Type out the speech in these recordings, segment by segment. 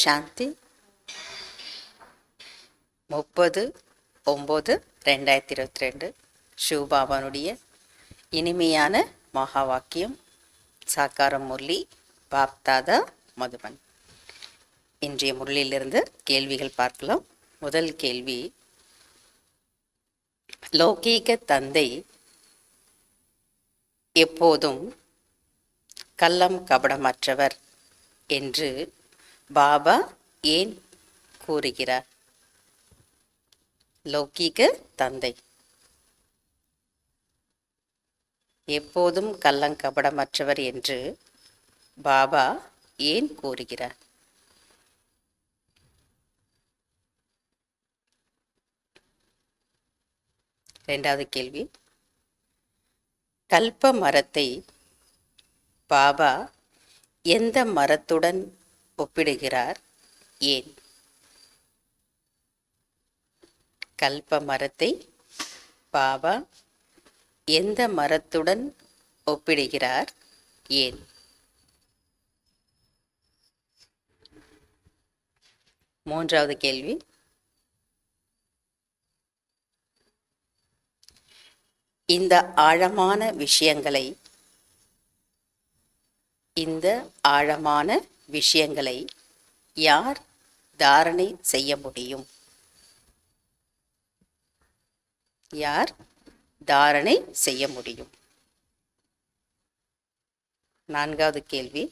Shanti 30/9/2022 ஷூபாபானுடைய இனிமையான மகா வாக்கியம் சாக்காரம் முரளி பாப்தாதா மதுபன். இன்றைய முரளியிலிருந்து கேள்விகள் பார்க்கலாம். முதல் கேள்வி, லௌகீக தந்தை எப்போதும் கள்ளம் கபடமற்றவர் என்று பாபா ஏன் கூறுகிறார்? லௌகீக தந்தை எப்போதும் கள்ளங்கபடமற்றவர் என்று பாபா ஏன் கூறுகிறார்? இரண்டாவது கேள்வி, கல்ப மரத்தை பாபா எந்த மரத்துடன் ஒப்பிடுகிறார், ஏன்? கல்ப மரத்தை பாபா எந்த மரத்துடன் ஒப்பிடுகிறார், ஏன்? மூன்றாவது கேள்வி, இந்த ஆழமான விஷயங்களை யார் தாரணை செய்ய முடியும்? யார் தாரணை செய்ய முடியும்? நான்காவது கேள்வி,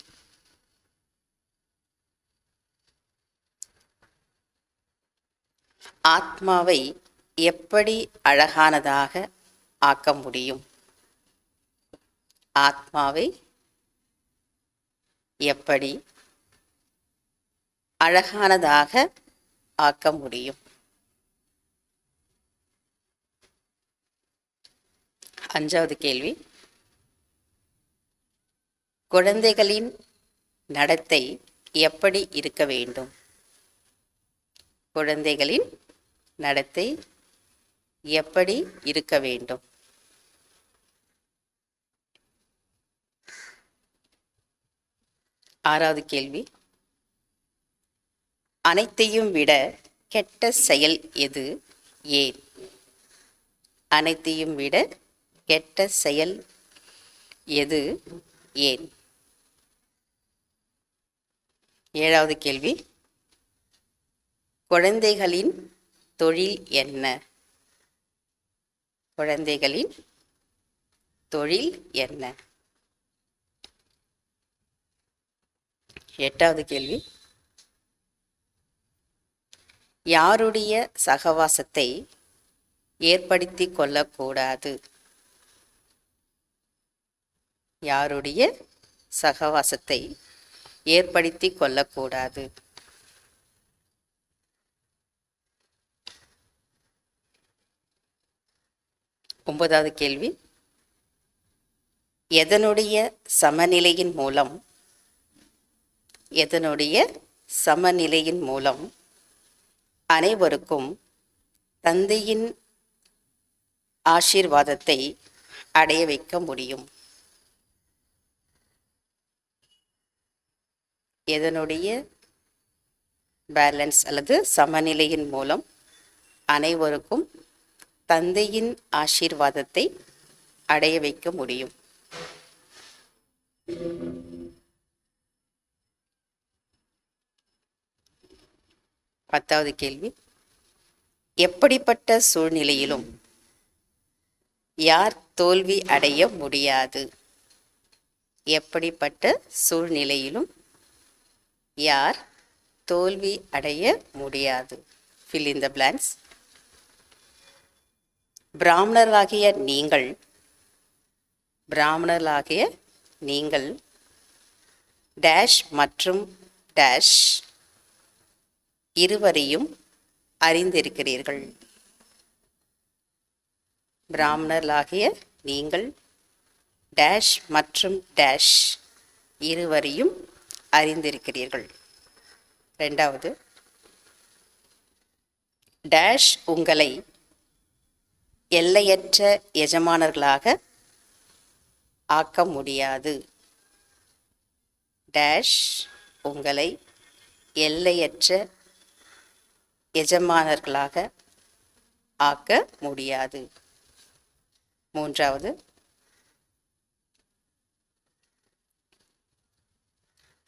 ஆத்மாவை எப்படி அழகானதாக ஆக்க முடியும்? ஆத்மாவை எப்படி அழகானதாக ஆக்க முடியும்? அஞ்சாவது கேள்வி, குழந்தைகளின் நடத்தை எப்படி இருக்க வேண்டும்? குழந்தைகளின் நடத்தை எப்படி இருக்க வேண்டும்? ஆறாவது கேள்வி, அனைத்தையும் விட கெட்ட செயல் எது, ஏன்? அனைத்தையும் விட கெட்ட செயல் எது, ஏன்? ஏழாவது கேள்வி, குழந்தைகளின் தொழில் என்ன? குழந்தைகளின் தொழில் என்ன? எட்டாவது கேள்வி, யாருடைய சகவாசத்தை ஏற்படுத்தி கொள்ளக்கூடாது? யாருடைய சகவாசத்தை ஏற்படுத்தி கொள்ளக்கூடாது? ஒன்பதாவது கேள்வி, எதனுடைய சமநிலையின் மூலம் அனைவருக்கும் தந்தையின் ஆசீர்வாதத்தை அடைய வைக்க முடியும்? எதனுடைய பேலன்ஸ் அல்லது சமநிலையின் மூலம் அனைவருக்கும் தந்தையின் ஆசீர்வாதத்தை அடைய வைக்க முடியும்? பத்தாவது கேள்வி, எப்படிப்பட்ட சூழ்நிலையிலும் யார் தோல்வி அடைய முடியாது? எப்படிப்பட்ட சூழ்நிலையிலும் யார் தோல்வி அடைய முடியாது? fill in the blanks. பிராமணர்களாகிய நீங்கள் டேஷ் மற்றும் டேஷ் இருவரையும் அறிந்திருக்கிறீர்கள். பிராமணர்களாகிய நீங்கள் டேஷ் மற்றும் டேஷ் இருவரையும் அறிந்திருக்கிறீர்கள். இரண்டாவது, டேஷ் உங்களை எல்லையற்ற எஜமானர்களாக ஆக்க முடியாது. டேஷ் உங்களை எல்லையற்ற எஜமானர்களாக ஆக்க முடியாது. மூன்றாவது,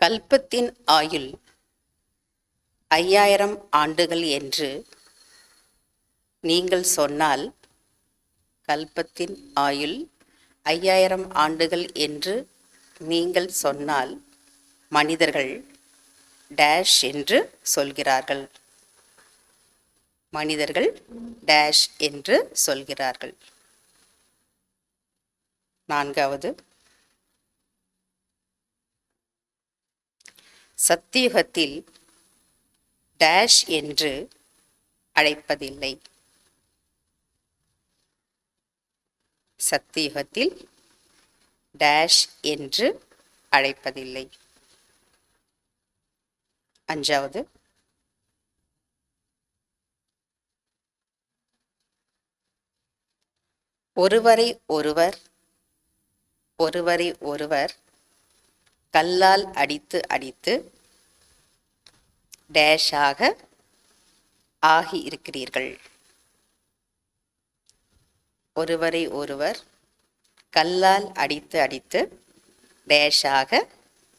கல்பத்தின் ஆயுள் 5000 ஆண்டுகள் என்று நீங்கள் சொன்னால், கல்பத்தின் ஆயுள் 5000 ஆண்டுகள் என்று நீங்கள் சொன்னால், மனிதர்கள் டேஷ் என்று சொல்கிறார்கள். மனிதர்கள் டேஷ் என்று சொல்கிறார்கள். நான்காவது, சத்தியுகத்தில் டேஷ் என்று அழைப்பதில்லை. சத்தியுகத்தில் டேஷ் என்று அழைப்பதில்லை. அஞ்சாவது, ஒருவரை ஒருவர் கல்லால் அடித்து அடித்து டேஷாக ஆகி இருக்கிறீர்கள். ஒருவரை ஒருவர் கல்லால் அடித்து அடித்து டேஷாக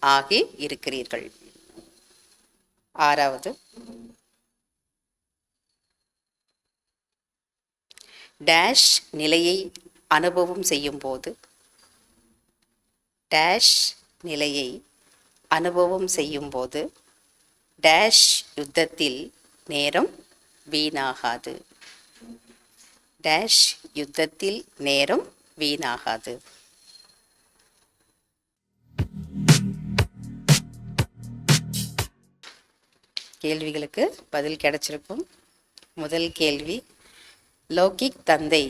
ஆகி இருக்கிறீர்கள். ஆறாவது, டேஷ் நிலையை அனுபவம் செய்யும் போது, டேஷ் நிலையை அனுபவம் செய்யும் போது டேஷ் யுத்தத்தில் நேரம் வீணாகாது. டேஷ் யுத்தத்தில் நேரம் வீணாகாது. கேள்விகளுக்கு பதில் கிடைச்சிருக்கும். முதல் கேள்வி, லௌகிக் தந்தை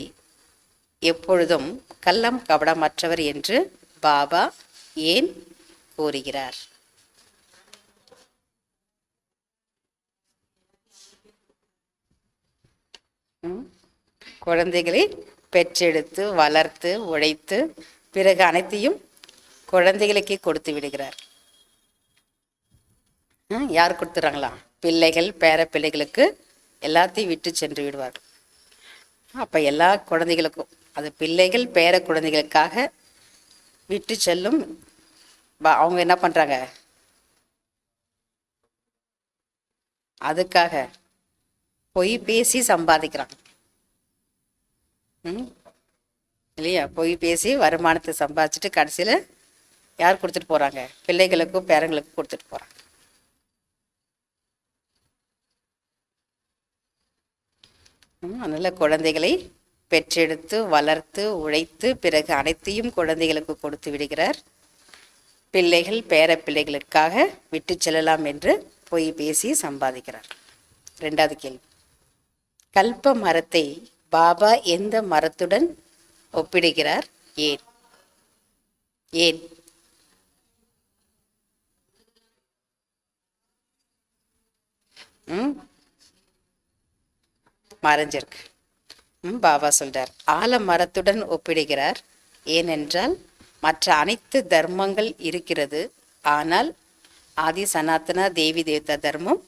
எப்பொழுதும் கள்ளம் கபடமற்றவர் என்று பாபா ஏன் கூறுகிறார்? குழந்தைகளை பெற்றெடுத்து வளர்த்து உழைத்து பிறகு அனைத்தையும் குழந்தைகளுக்கே கொடுத்து விடுகிறார். யார் கொடுத்துறாங்களா? பிள்ளைகள் பேர பிள்ளைகளுக்கு எல்லாத்தையும் விட்டு சென்று விடுவார்கள். அப்போ எல்லா குழந்தைகளுக்கும், அது பிள்ளைகள் பேர குழந்தைகளுக்காக விட்டு செல்லும். அவங்க என்ன பண்ணுறாங்க? அதுக்காக பொய் பேசி சம்பாதிக்கிறாங்க இல்லையா? பொய் பேசி வருமானத்தை சம்பாதிச்சுட்டு கடைசியில் யார் கொடுத்துட்டு போகிறாங்க? பிள்ளைகளுக்கும் பேரங்களுக்கும் கொடுத்துட்டு போகிறாங்க. அதனால் குழந்தைகளை பெற்றெடுத்து வளர்த்து உழைத்து பிறகு அனைத்தையும் குழந்தைகளுக்கு கொடுத்து விடுகிறார். பிள்ளைகள் பேர பிள்ளைகளுக்காக விட்டு செல்லலாம் என்று பொய் பேசி சம்பாதிக்கிறார். ரெண்டாவது கேள்வி, கல்ப மரத்தை பாபா எந்த மரத்துடன் ஒப்பிடுகிறார்? ஏன்? ஏன்? மறைஞ்சிருக்கு. பாபா சொல்றார், ஆலமரத்துடன் ஒப்பிடுகிறார். ஏனென்றால் மற்ற அனைத்து தர்மங்கள் இருக்கிறது, ஆனால் ஆதி சனாத்தன தேவி தேவதா தர்மம்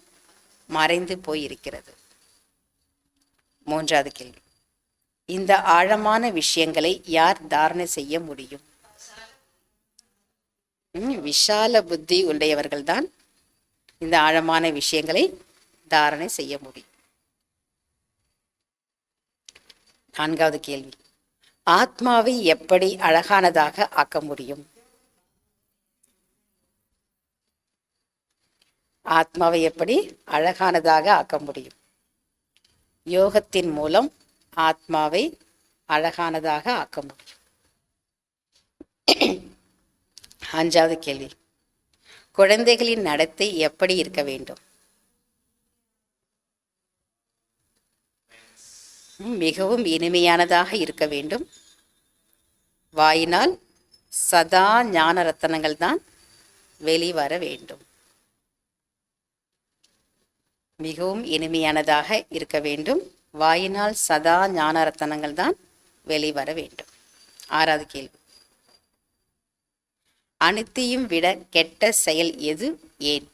மறைந்து போயிருக்கிறது. மூன்றாவது கேள்வி, இந்த ஆழமான விஷயங்களை யார் தாரணை செய்ய முடியும்? விஷால புத்தி உடையவர்கள்தான் இந்த ஆழமான விஷயங்களை தாரணை செய்ய முடியும். நான்காவது கேள்வி, ஆத்மாவை எப்படி அழகானதாக ஆக்க முடியும்? ஆத்மாவை எப்படி அழகானதாக ஆக்க முடியும்? யோகத்தின் மூலம் ஆத்மாவை அழகானதாக ஆக்க முடியும். அஞ்சாவது கேள்வி, குழந்தைகளின் நடத்தை எப்படி இருக்க வேண்டும்? மிகவும் இனிமையானதாக இருக்க வேண்டும். வாயினால் சதா ஞான ரத்தனங்கள் தான் வெளிவர வேண்டும். மிகவும் இனிமையானதாக இருக்க வேண்டும். வாயினால் சதா ஞான ரத்தனங்கள் தான் வெளிவர வேண்டும். ஆறாவது கேள்வி, அனைத்தையும் விட கெட்ட செயல் எது? ஏன்?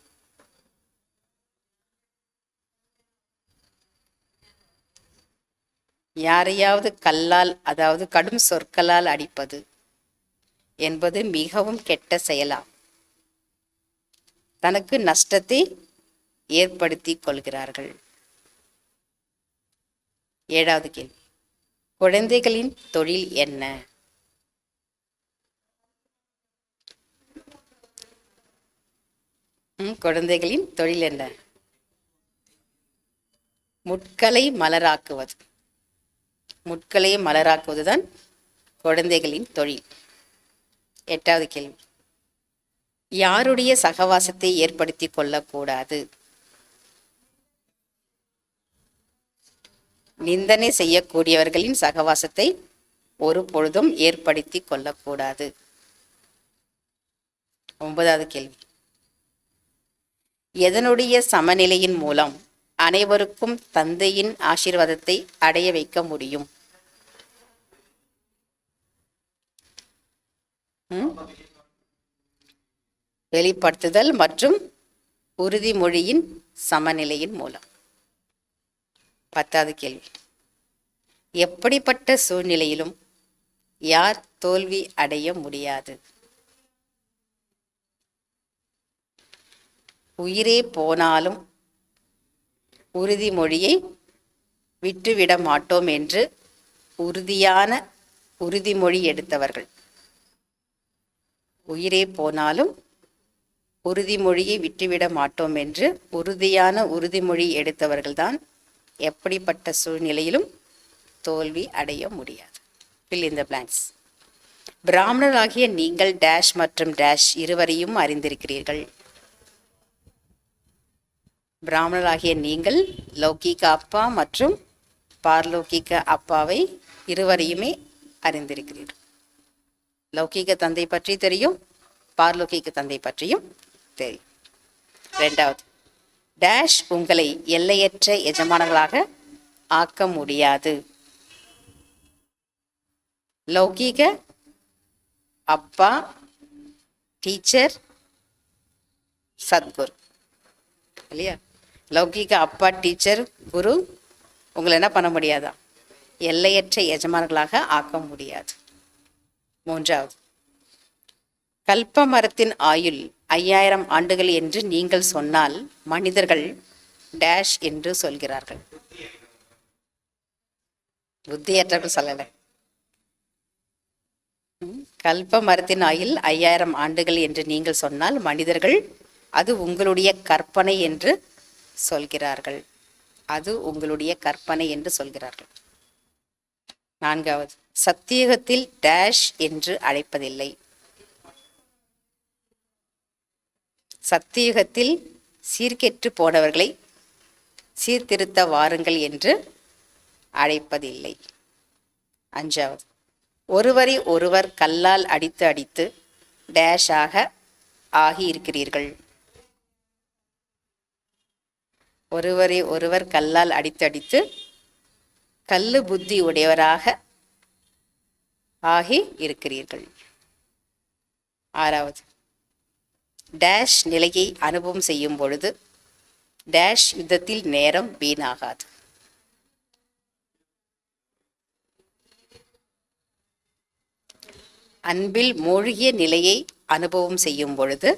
யாரையாவது கல்லால் அதாவது கடும் சொற்களால் அடிப்பது என்பது மிகவும் கெட்ட செயலாம். தனக்கு நஷ்டத்தை ஏற்படுத்தி கொள்கிறார்கள். 7வது கேள்வி, குழந்தைகளின் தொழில் என்ன? குழந்தைகளின் தொழில் என்ன? முட்களை மலராக்குவது. முட்களை மலராக்குவதுதான் குழந்தைகளின் தொழில். 8வது கேள்வி, யாருடைய சகவாசத்தை ஏற்படுத்தி கொள்ளக்கூடாது? நிந்தனை செய்யக்கூடியவர்களின் சகவாசத்தை ஒரு பொழுதும் ஏற்படுத்தி கொள்ளக்கூடாது. 9வது கேள்வி, எதனுடைய சமநிலையின் மூலம் அனைவருக்கும் தந்தையின் ஆசீர்வாதத்தை அடைய வைக்க முடியும்? வெளிப்படுத்துதல் மற்றும் உறுதிமொழியின் சமநிலையின் மூலம். 10வது கேள்வி, எப்படிப்பட்ட சூழ்நிலையிலும் யார் தோல்வி அடைய முடியாது? உயிரே போனாலும் உறுதிமொழியை விட்டுவிட மாட்டோம் என்று உறுதியான உறுதிமொழி எடுத்தவர்கள். உயிரே போனாலும் உறுதிமொழியை விட்டுவிட மாட்டோம் என்று உறுதியான உறுதிமொழி எடுத்தவர்கள்தான் எப்படிப்பட்ட சூழ்நிலையிலும் தோல்வி அடைய முடியாது. fill in the blanks. பிராமணராகிய நீங்கள் டேஷ் மற்றும் டேஷ் இருவரையும் அறிந்திருக்கிறீர்கள். பிராமணராகிய நீங்கள் லௌகிக அப்பா மற்றும் பார்லௌகிக அப்பாவை இருவரையுமே அறிந்திருக்கிறீர்கள். லௌகிக தந்தை பற்றி தெரியும், பார்லௌகிக தந்தை பற்றியும் தெரியும். 2வது, டேஷ் உங்களை எல்லையற்ற எஜமானர்களாக ஆக்க முடியாது. லௌகிக அப்பா, டீச்சர், சத்குரு இல்லையா? லௌகிக அப்பா, டீச்சர், குரு உங்களை என்ன பண்ண முடியாதா? எல்லையற்ற எஜமானர்களாக ஆக்க முடியாது. 3வது, கல்ப மரத்தின் ஆயுள் 5000 ஆண்டுகள் என்று நீங்கள் சொன்னால் மனிதர்கள் டேஷ் என்று சொல்கிறார்கள். புத்தியற்றவர்கள் சொல்லலை. கல்ப மரத்தின் ஆயுள் 5000 ஆண்டுகள் என்று நீங்கள் சொன்னால் மனிதர்கள் அது உங்களுடைய கற்பனை என்று சொல்கிறார்கள். அது உங்களுடைய கற்பனை என்று சொல்கிறார்கள். 4வது, சத்தியுகத்தில் டேஷ் என்று அழைப்பதில்லை. சத்தியுகத்தில் சீர்கெட்டு போனவர்களை சீர்திருத்த வாருங்கள் என்று அழைப்பதில்லை. 5வது, ஒருவரை ஒருவர் கல்லால் அடித்து அடித்து டேஷாக ஆகி இருக்கிறீர்கள். ஒருவரை ஒருவர் கல்லால் அடித்து அடித்து கல்லு புத்தி உடையவராக ஆகி இருக்கிறீர்கள். 6வது, டேஷ் நிலையை அனுபவம் செய்யும் பொழுது டேஷ் யுத்தத்தில் நேரம் வீணாகாது. அன்பில் மூழ்கிய நிலையை அனுபவம் செய்யும் பொழுது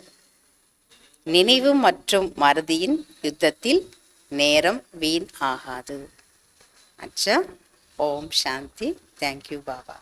நினைவு மற்றும் மறதியின் யுத்தத்தில் நேரம் வீண் ஆகாது. அச்சா. ஓம் சாந்தி. தேங்க்யூ பாபா.